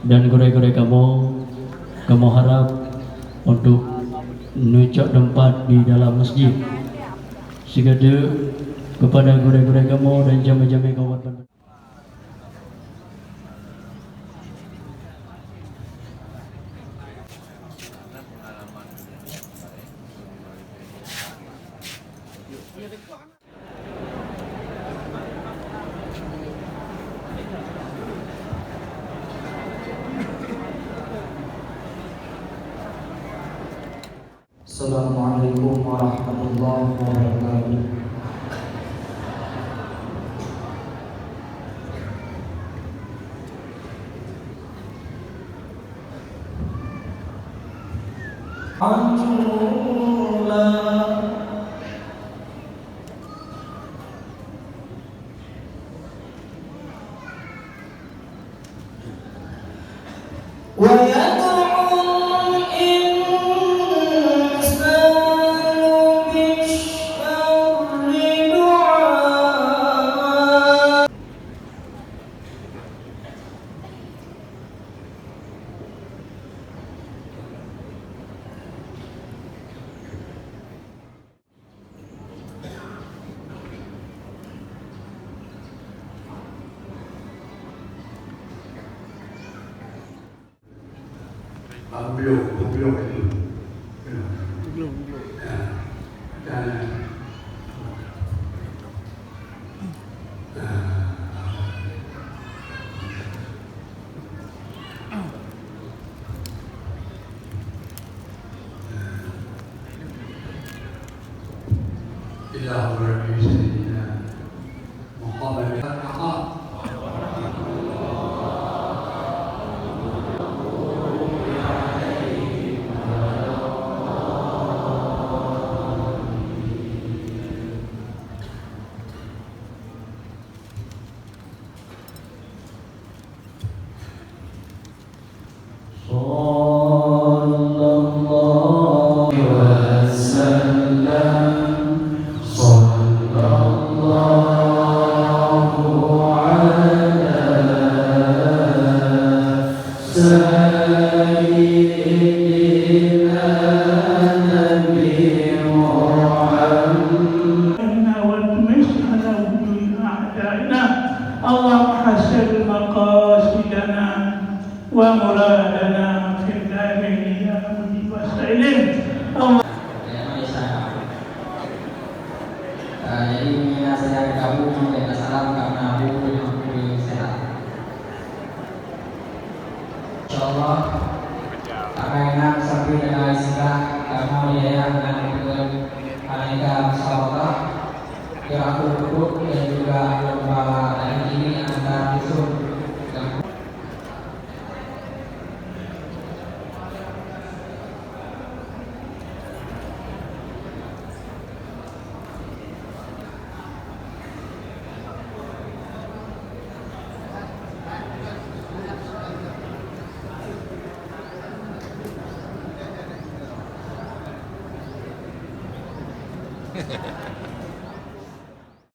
Dan guru-guru kamu harap untuk menunjuk tempat di dalam masjid segera kepada guru-guru kamu dan jamaah-jamaah kawan. Assalamualaikum warahmatullahi wabarakatuh. Belum itu. Belum. Dan ilah berbisa Muhammad اللهم حسن مقاصدنا ومرادنا في الدارين يا مجيب السائلين. Jadi minat saya kamu dan salam karena aku yang sehat. Insyaallah akan sampai dengan istilah kamu ya dengan aneka musyawarah kira duduk dan juga lomba hari ini antar dusun. Hehehe